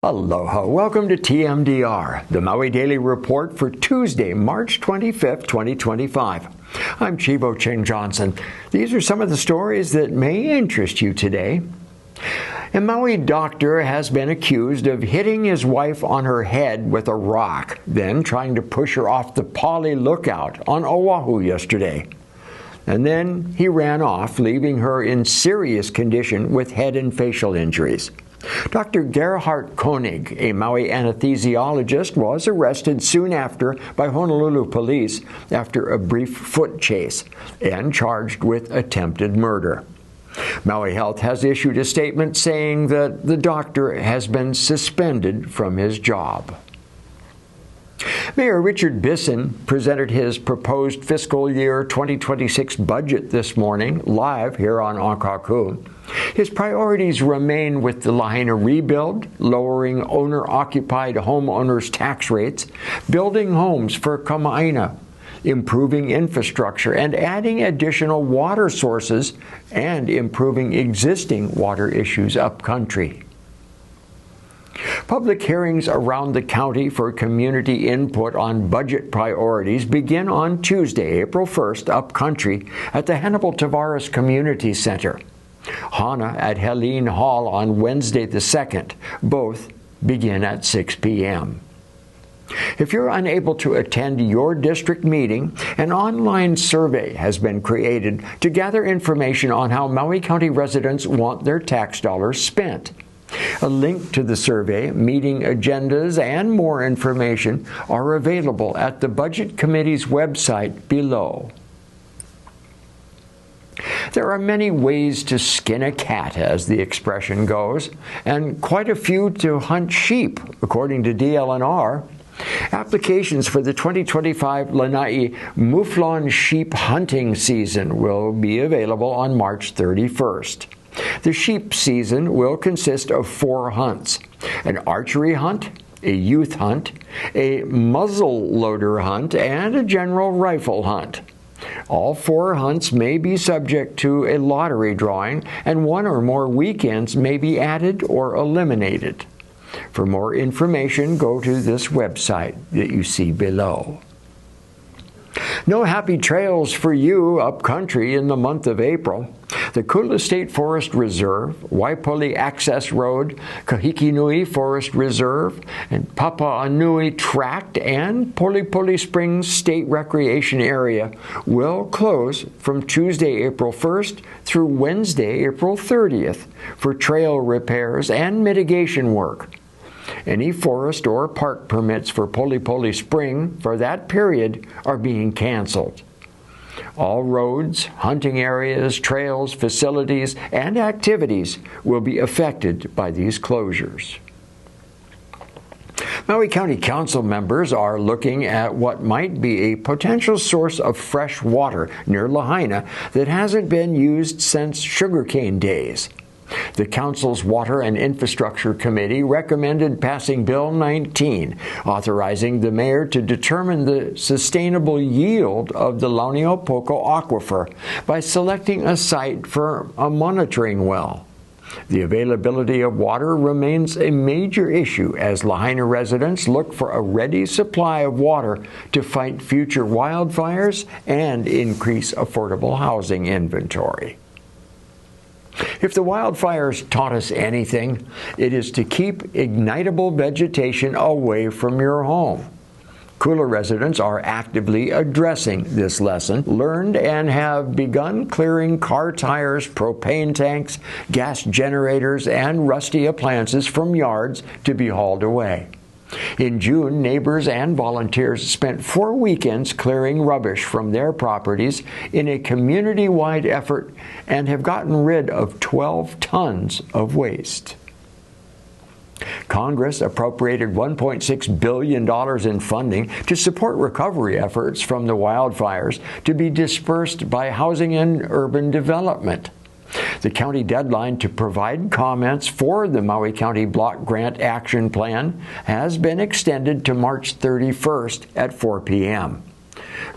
Aloha. Welcome to TMDR, the Maui Daily Report for Tuesday, March 25th, 2025. I'm Chivo Ching Johnson. These are some of the stories that may interest you today. A Maui doctor has been accused of hitting his wife on her head with a rock, then trying to push her off the Pali lookout on Oahu yesterday. And then he ran off, leaving her in serious condition with head and facial injuries. Dr. Gerhard Koenig, a Maui anesthesiologist, was arrested soon after by Honolulu police after a brief foot chase and charged with attempted murder. Maui Health has issued a statement saying that the doctor has been suspended from his job. Mayor Richard Bissen presented his proposed fiscal year 2026 budget this morning, live here on Akaku. His priorities remain with the Lahaina rebuild, lowering owner-occupied homeowners' tax rates, building homes for Kama'aina, improving infrastructure, and adding additional water sources, and improving existing water issues upcountry. Public hearings around the county for community input on budget priorities begin on Tuesday, April 1st, upcountry at the Hannibal Tavares Community Center. Hana at Helene Hall on Wednesday the 2nd. Both begin at 6 p.m. If you're unable to attend your district meeting, an online survey has been created to gather information on how Maui County residents want their tax dollars spent. A link to the survey, meeting agendas, and more information are available at the Budget Committee's website below. There are many ways to skin a cat, as the expression goes, and quite a few to hunt sheep, according to DLNR. Applications for the 2025 Lanai Mouflon sheep hunting season will be available on March 31st. The sheep season will consist of 4 hunts: an archery hunt, a youth hunt, a muzzle loader hunt, and a general rifle hunt. All 4 hunts may be subject to a lottery drawing, and 1 or more weekends may be added or eliminated. For more information, go to this website that you see below. No happy trails for you upcountry in the month of April. The Kula State Forest Reserve, Waipoli Access Road, Kahiki Nui Forest Reserve, and Papa Nui Tract and Polipoli Springs State Recreation Area will close from Tuesday, April 1st through Wednesday, April 30th for trail repairs and mitigation work. Any forest or park permits for Polipoli Spring for that period are being canceled. All roads, hunting areas, trails, facilities, and activities will be affected by these closures. Maui County Council members are looking at what might be a potential source of fresh water near Lahaina that hasn't been used since sugarcane days. The Council's Water and Infrastructure Committee recommended passing Bill 19, authorizing the mayor to determine the sustainable yield of the Launiopoko aquifer by selecting a site for a monitoring well. The availability of water remains a major issue as Lahaina residents look for a ready supply of water to fight future wildfires and increase affordable housing inventory. If the wildfires taught us anything, it is to keep ignitable vegetation away from your home. Kula residents are actively addressing this lesson learned and have begun clearing car tires, propane tanks, gas generators, and rusty appliances from yards to be hauled away. In June, neighbors and volunteers spent 4 weekends clearing rubbish from their properties in a community-wide effort and have gotten rid of 12 tons of waste. Congress appropriated $1.6 billion in funding to support recovery efforts from the wildfires to be dispersed by Housing and Urban Development. The county deadline to provide comments for the Maui County Block Grant Action Plan has been extended to March 31st at 4 p.m.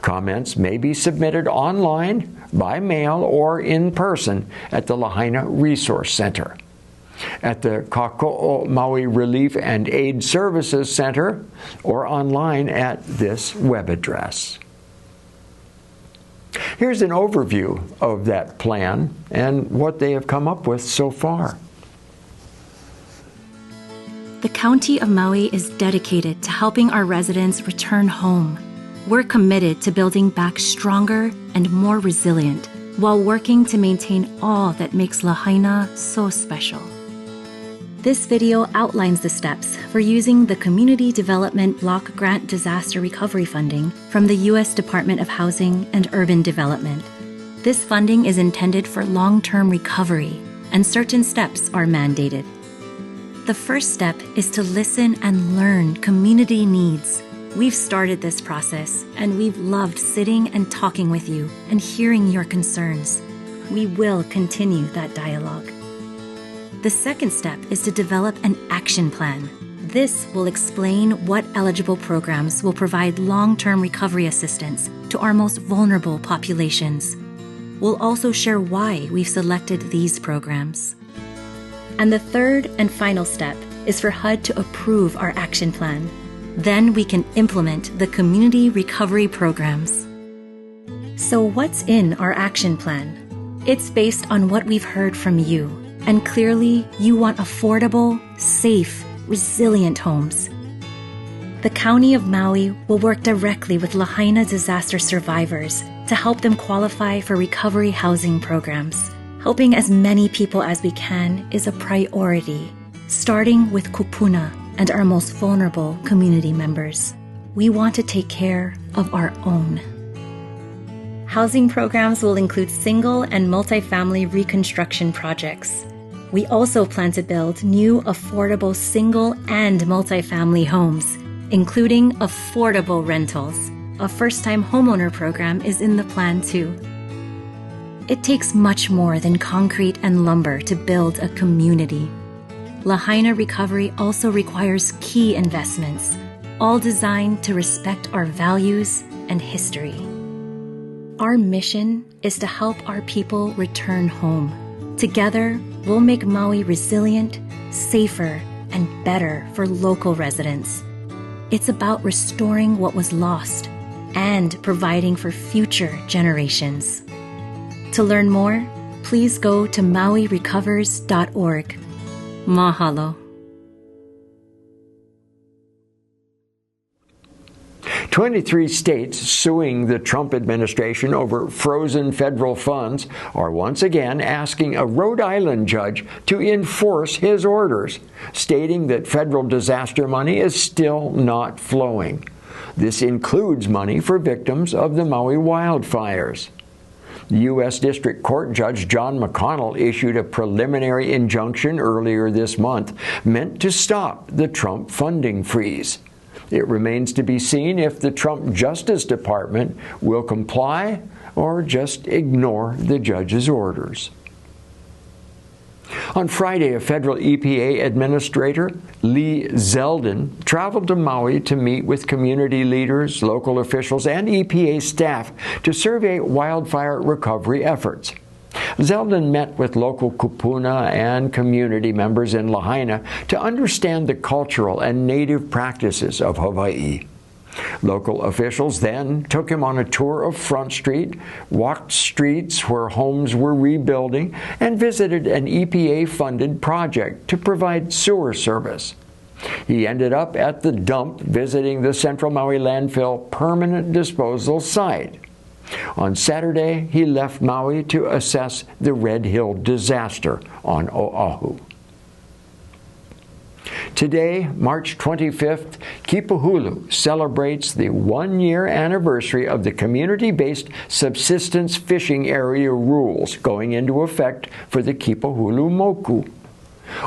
Comments may be submitted online, by mail, or in person at the Lahaina Resource Center. at the Kako'o Maui Relief and Aid Services Center or online at this web address. Here's an overview of that plan and what they have come up with so far. The County of Maui is dedicated to helping our residents return home. We're committed to building back stronger and more resilient while working to maintain all that makes Lahaina so special. This video outlines the steps for using the Community Development Block Grant Disaster Recovery Funding from the U.S. Department of Housing and Urban Development. This funding is intended for long-term recovery, and certain steps are mandated. The first step is to listen and learn community needs. We've started this process, and we've loved sitting and talking with you and hearing your concerns. We will continue that dialogue. The second step is to develop an action plan. This will explain what eligible programs will provide long-term recovery assistance to our most vulnerable populations. We'll also share why we've selected these programs. And the third and final step is for HUD to approve our action plan. Then we can implement the community recovery programs. So what's in our action plan? It's based on what we've heard from you. And clearly, you want affordable, safe, resilient homes. The County of Maui will work directly with Lahaina disaster survivors to help them qualify for recovery housing programs. Helping as many people as we can is a priority, starting with kupuna and our most vulnerable community members. We want to take care of our own. Housing programs will include single and multifamily reconstruction projects. We also plan to build new affordable single and multifamily homes, including affordable rentals. A first-time homeowner program is in the plan too. It takes much more than concrete and lumber to build a community. Lahaina recovery also requires key investments, all designed to respect our values and history. Our mission is to help our people return home. Together, we'll make Maui resilient, safer, and better for local residents. It's about restoring what was lost and providing for future generations. To learn more, please go to mauirecovers.org. Mahalo. 23 states suing the Trump administration over frozen federal funds are once again asking a Rhode Island judge to enforce his orders, stating that federal disaster money is still not flowing. This includes money for victims of the Maui wildfires. The U.S. District Court Judge John McConnell issued a preliminary injunction earlier this month meant to stop the Trump funding freeze. It remains to be seen if the Trump Justice Department will comply or just ignore the judge's orders. On Friday, a federal EPA administrator, Lee Zeldin, traveled to Maui to meet with community leaders, local officials, and EPA staff to survey wildfire recovery efforts. Zeldin met with local kupuna and community members in Lahaina to understand the cultural and native practices of Hawaii. Local officials then took him on a tour of Front Street, walked streets where homes were rebuilding, and visited an EPA-funded project to provide sewer service. He ended up at the dump visiting the Central Maui landfill permanent disposal site. On Saturday, he left Maui to assess the Red Hill disaster on Oahu. Today, March 25th, Kipahulu celebrates the one-year anniversary of the community-based subsistence fishing area rules going into effect for the Kipahulu Moku.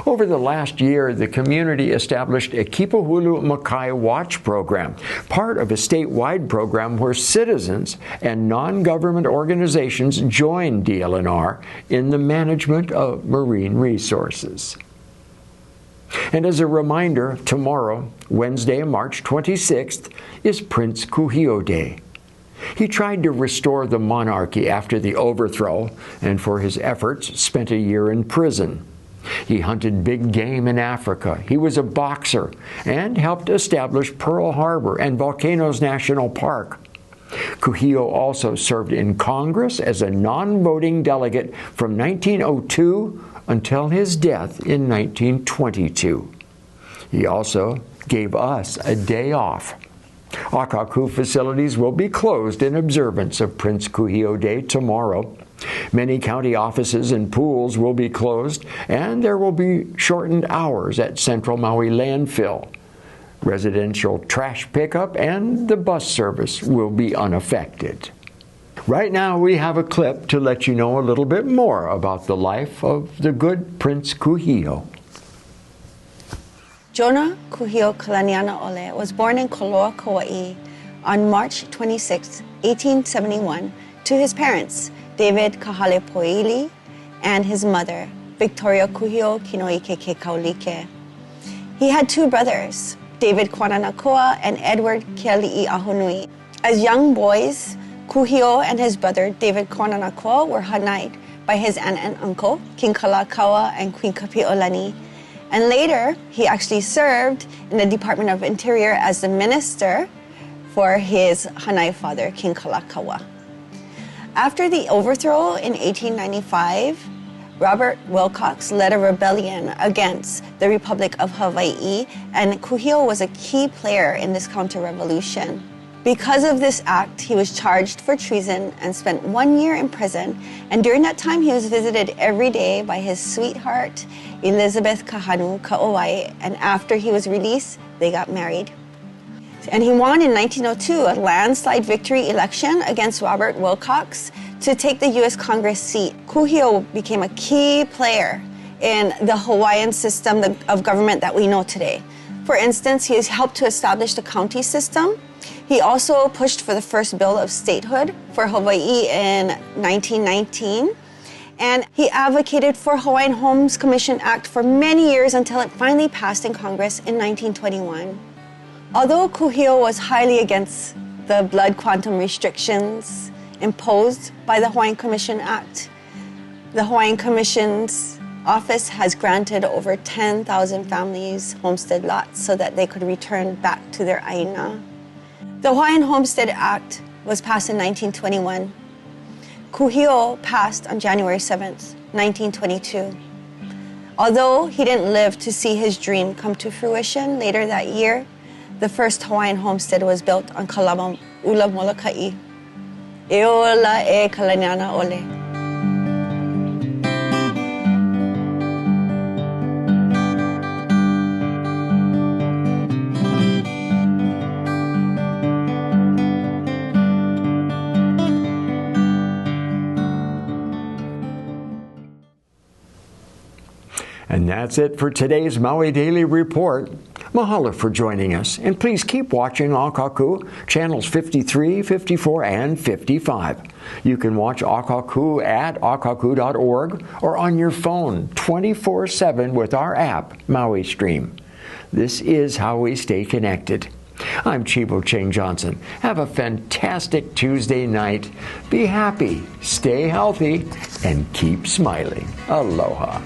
Over the last year, the community established a Kipahulu Makai Watch program, part of a statewide program where citizens and non-government organizations join DLNR in the management of marine resources. And as a reminder, tomorrow, Wednesday, March 26th, is Prince Kuhio Day. He tried to restore the monarchy after the overthrow, and for his efforts spent a year in prison. He hunted big game in Africa. He was a boxer and helped establish Pearl Harbor and Volcanoes National Park. Kuhio also served in Congress as a non-voting delegate from 1902 until his death in 1922. He also gave us a day off. Akaku facilities will be closed in observance of Prince Kuhio Day tomorrow. Many county offices and pools will be closed, and there will be shortened hours at Central Maui Landfill. Residential trash pickup and the bus service will be unaffected. Right now we have a clip to let you know a little bit more about the life of the good Prince Kuhio. Jonah Kuhio Kalaniana Ole was born in Koloa, Kauai on March 26, 1871, to his parents, David Kahalepoili, and his mother, Victoria Kuhio Kinoike Kaulike. He had two brothers, David Kwananakoa and Edward Keali'i Ahonui. As young boys, Kuhio and his brother, David Kwananakoa, were hanai'd by his aunt and uncle, King Kalakaua and Queen Kapi'olani. And later, he actually served in the Department of Interior as the minister for his hanai father, King Kalakaua. After the overthrow in 1895, Robert Wilcox led a rebellion against the Republic of Hawaii, and Kuhio was a key player in this counter-revolution. Because of this act, he was charged for treason and spent 1 year in prison, and during that time he was visited every day by his sweetheart, Elizabeth Kahanu Kauai, and after he was released, they got married. And he won in 1902 a landslide victory election against Robert Wilcox to take the U.S. Congress seat. Kuhio became a key player in the Hawaiian system of government that we know today. For instance, he has helped to establish the county system. He also pushed for the first bill of statehood for Hawaii in 1919. And he advocated for Hawaiian Homes Commission Act for many years until it finally passed in Congress in 1921. Although Kuhio was highly against the blood quantum restrictions imposed by the Hawaiian Commission Act, the Hawaiian Commission's office has granted over 10,000 families homestead lots so that they could return back to their aina. The Hawaiian Homestead Act was passed in 1921. Kuhio passed on January 7th, 1922. Although he didn't live to see his dream come to fruition later that year, the first Hawaiian homestead was built on Kalama Ula Molokai. E ola e kalaniana ole. And that's it for today's Maui Daily Report. Mahalo for joining us, and please keep watching Akaku, channels 53, 54, and 55. You can watch Akaku at akaku.org or on your phone 24/7 with our app, Maui Stream. This is how we stay connected. I'm Chibo Cheng Johnson. Have a fantastic Tuesday night. Be happy, stay healthy, and keep smiling. Aloha.